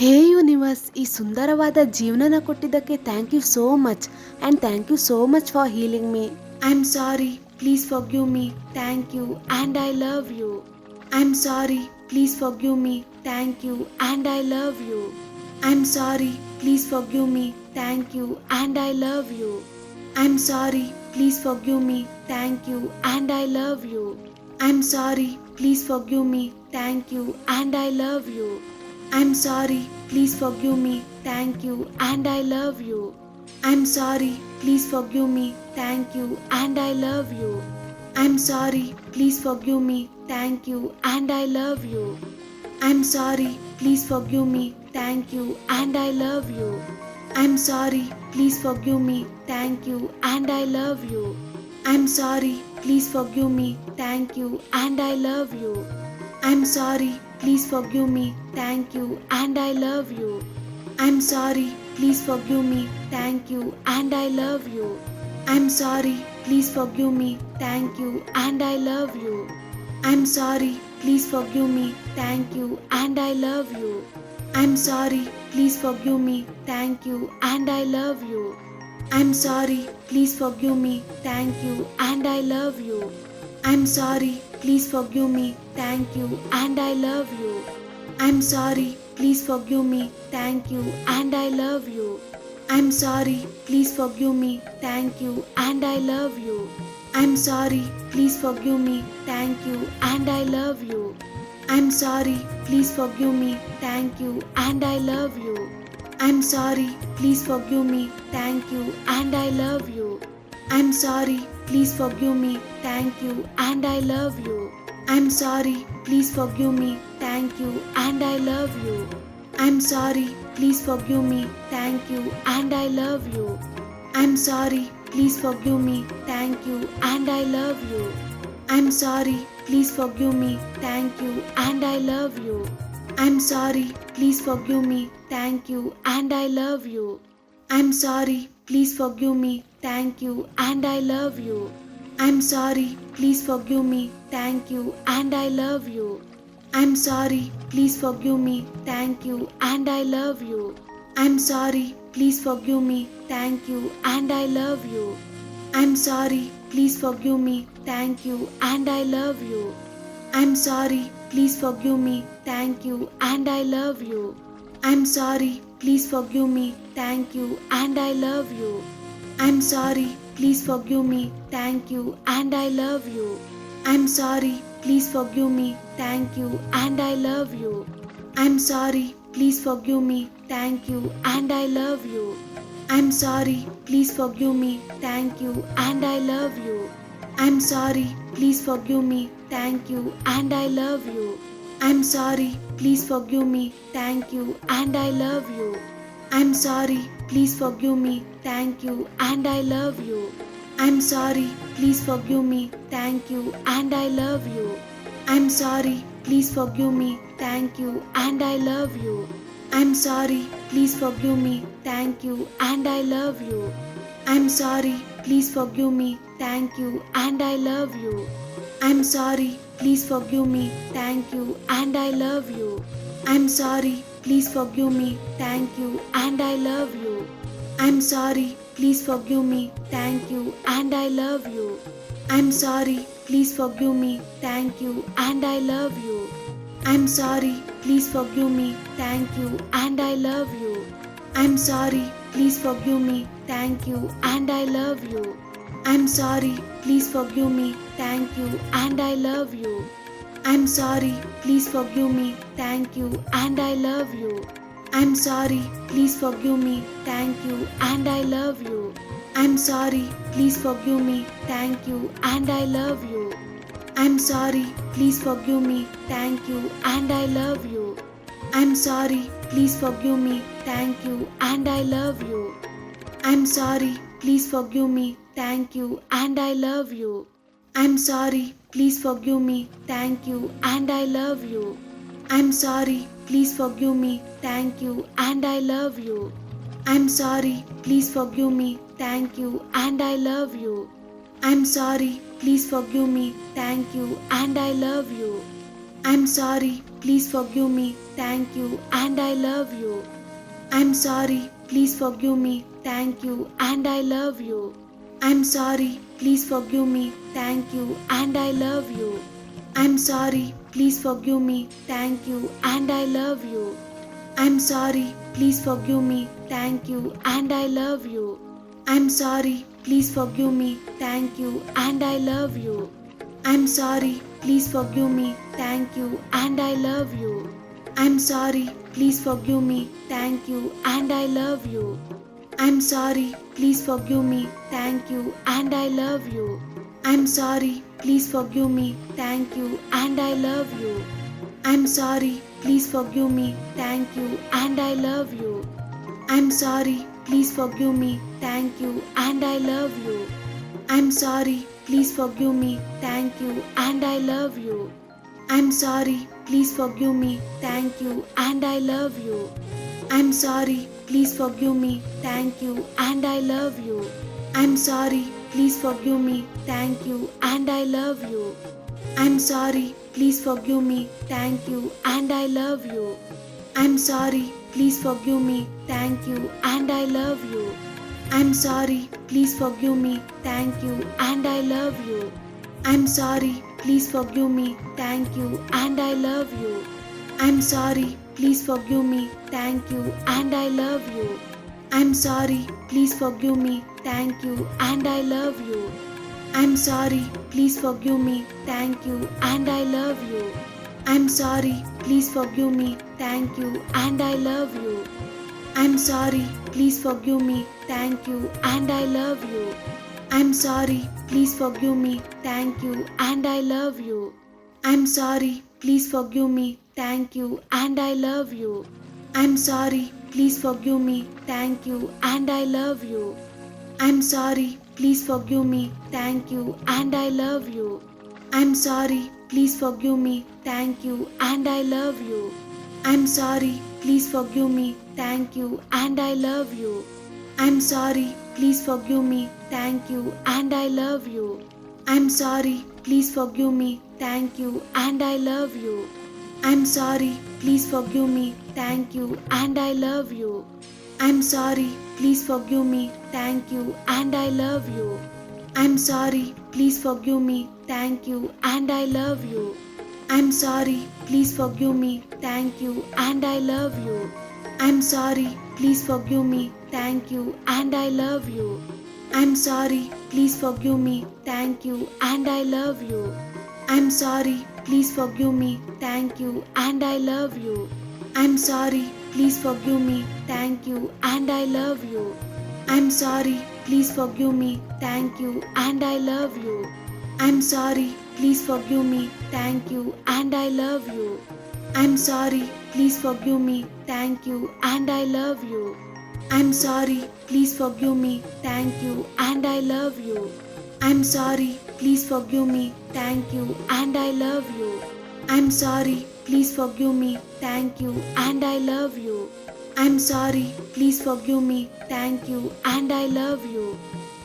ಹೇ universe, ಈ ಸುಂದರವಾದ ಜೀವನನ ಕೊಟ್ಟಿದ್ದಕ್ಕೆ thank you so much and thank you so much for healing me. I am sorry, please forgive me, thank you and I love you. I am sorry, please forgive me, thank you and I love you. I am sorry, please forgive me, thank you and I love you. I am sorry, please forgive me, thank you and I love you. I am sorry, please forgive me, thank you and I love you. I'm sorry, please forgive me, thank you, and I love you. I'm sorry, please forgive me, thank you, and I love you. I'm sorry, please forgive me, thank you, and I love you. I'm sorry, please forgive me, thank you, and I love you. I'm sorry, please forgive me, thank you, and I love you. I'm sorry, please forgive me, thank you, and I love you. I'm sorry, please forgive me, thank you, and I love you. I'm sorry, please forgive me, thank you, and I love you. I'm sorry, please forgive me, thank you, and I love you. I'm sorry, please forgive me, thank you, and I love you. I'm sorry, please forgive me, thank you, and I love you. I'm sorry, please forgive me, thank you, and I love you. I'm sorry, please forgive me, thank you, and I love you. I'm sorry, please forgive me, thank you, and I love you. I'm sorry, please forgive me, thank you, and I love you. I'm sorry, please forgive me, thank you, and I love you. I'm sorry, please forgive me, thank you, and I love you. I'm sorry, please forgive me, thank you, and I love you. I'm sorry, please forgive me, thank you, and I love you. I'm sorry, please forgive me, thank you, and I love you. I'm sorry, please forgive me, thank you, and I love you. I'm sorry, please forgive me, thank you, and I love you. I'm sorry, please forgive me, thank you, and I love you. I'm sorry, please forgive me, thank you, and I love you. I'm sorry, please forgive me, thank you, and I love you. I'm sorry, please forgive me, thank you, and I love you. I'm sorry, please forgive me, thank you, and I love you. I'm sorry, please forgive me, thank you, and I love you. I'm sorry, please forgive me, thank you, and I love you. I'm sorry, please forgive me, thank you, and I love you. I'm sorry, please forgive me, thank you, and I love you. I'm sorry, please forgive me, thank you, and I love you. I'm sorry, please forgive me, thank you, and I love you. I'm sorry, please forgive me, thank you, and I love you. I'm sorry, please forgive me, thank you, and I love you. I'm sorry, please forgive me, thank you, and I love you. I'm sorry, please forgive me, thank you, and I love you. I'm sorry, please forgive me, thank you, and I love you. I'm sorry, please forgive me, thank you, and I love you. I'm sorry, please forgive me, thank you, and I love you. I'm sorry, please forgive me, thank you, and I love you. I'm sorry, please forgive me, thank you, and I love you. I'm sorry, please forgive me, thank you, and I love you. I'm sorry, please forgive me, thank you, and I love you. I'm sorry, please forgive me, thank you, and I love you. I'm sorry, please forgive me, thank you, and I love you. I'm sorry, please forgive me, thank you, and I love you. I'm sorry, please forgive me, thank you, and I love you. I'm sorry, please forgive me, thank you, and I love you. I'm sorry, please forgive me, thank you, and I love you. I'm sorry, please forgive me, thank you, and I love you. I'm sorry, please forgive me, thank you, and I love you. I'm sorry, please forgive me, thank you, and I love you. I'm sorry, please forgive me, thank you, and I love you. I'm sorry, please forgive me, thank you, and I love you. I'm sorry, please forgive me, thank you, and I love you. I'm sorry, please forgive me, thank you, and I love you. I'm sorry, please forgive me, thank you, and I love you. I'm sorry, please forgive me, thank you, and I love you. I'm sorry, please forgive me, thank you, and I love you. I'm sorry, please forgive me, thank you, and I love you. I'm sorry, please forgive me, thank you, and I love you. I'm sorry, please forgive me, thank you, and I love you. I'm sorry, please forgive me, thank you, and I love you. I'm sorry, please forgive me, thank you, and I love you. I'm sorry, please forgive me, thank you, and I love you. I'm sorry, please forgive me, thank you, and I love you. I'm sorry, please forgive me, thank you, and I love you. I'm sorry, please forgive me, thank you, and I love you. I'm sorry, please forgive me, thank you, and I love you. I'm sorry, please forgive me, thank you, and I love you. I'm sorry, please forgive me, thank you, and I love you. I'm sorry, please forgive me, thank you, and I love you. I'm sorry, please forgive me, thank you, and I love you. I'm sorry, please forgive me, thank you, and I love you. I'm sorry, please forgive me, thank you, and I love you. I'm sorry, please forgive me, thank you, and I love you. I'm sorry, please forgive me, thank you, and I love you. I'm sorry, please forgive me, thank you, and I love you. I'm sorry, please forgive me, thank you, and I love you. I'm sorry, please forgive me, thank you, and I love you. I'm sorry, please forgive me, thank you, and I love you. I'm sorry, please forgive me, thank you, and I love you. I'm sorry, please forgive me, thank you, and I love you. I'm sorry, please forgive me, thank you, and I love you. I'm sorry, please forgive me, thank you, and I love you. I'm sorry, please forgive me, thank you, and I love you. I'm sorry, please forgive me, thank you, and I love you. I'm sorry, please forgive me, thank you, and I love you. I'm sorry, please forgive me, thank you, and I love you. I'm sorry, please forgive me, thank you, and I love you. I'm sorry, please forgive me, thank you, and I love you. I'm sorry, please forgive me, thank you, and I love you. I'm sorry, please forgive me, thank you, and I love you. I'm sorry, please forgive me, thank you, and I love you. I'm sorry, please forgive me, thank you, and I love you. I'm sorry, please forgive me, thank you, and I love you. I'm sorry, please forgive me, thank you, and I love you. I'm sorry, please forgive me, thank you, and I love you. I'm sorry, please forgive me, thank you, and I love you. I'm sorry, please forgive me, thank you, and I love you. I'm sorry, please forgive me, thank you, and I love you. I'm sorry, please forgive me, thank you, and I love you. I'm sorry, please forgive me, thank you, and I love you. I'm sorry, please forgive me, thank you, and I love you. I'm sorry, please forgive me, thank you, and I love you. I'm sorry, please forgive me, thank you, and I love you.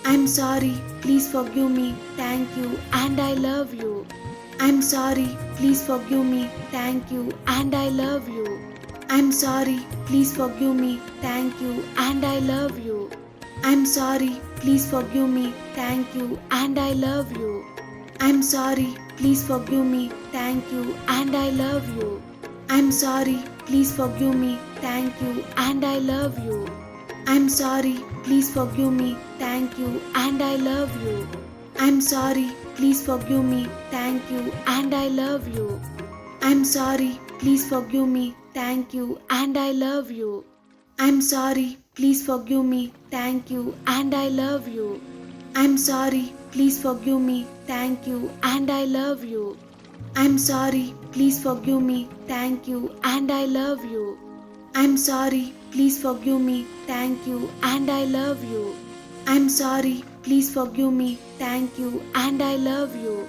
I'm sorry, please forgive me, thank you, and I love you. I'm sorry, please forgive me, thank you, and I love you. I'm sorry, please forgive me, thank you, and I love you. I'm sorry, please forgive me, thank you, and I love you. I'm sorry, please forgive me, thank you, and I love you. I'm sorry, please forgive me, thank you, and I love you. I'm sorry, please forgive me, thank you, and I love you. I'm sorry, please forgive me, thank you, and I love you. I'm sorry, please forgive me, thank you, and I love you. I'm sorry, please forgive me, thank you, and I love you. I'm sorry, please forgive me, thank you, and I love you. I'm sorry, please forgive me, thank you, and I love you. I'm sorry, please forgive me, thank you, and I love you. I'm sorry, please forgive me, thank you, and I love you.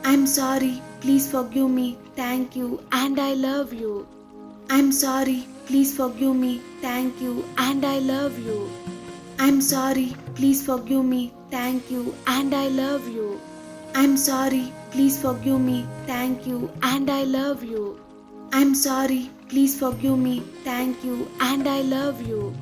I'm sorry, please forgive me, thank you, and I love you. I'm sorry, please forgive me, thank you, and I love you. I'm sorry, please forgive me, thank you, and I love you. I'm sorry, Please forgive me. Thank you. And I love you. I'm sorry. Please forgive me. Thank you. And I love you.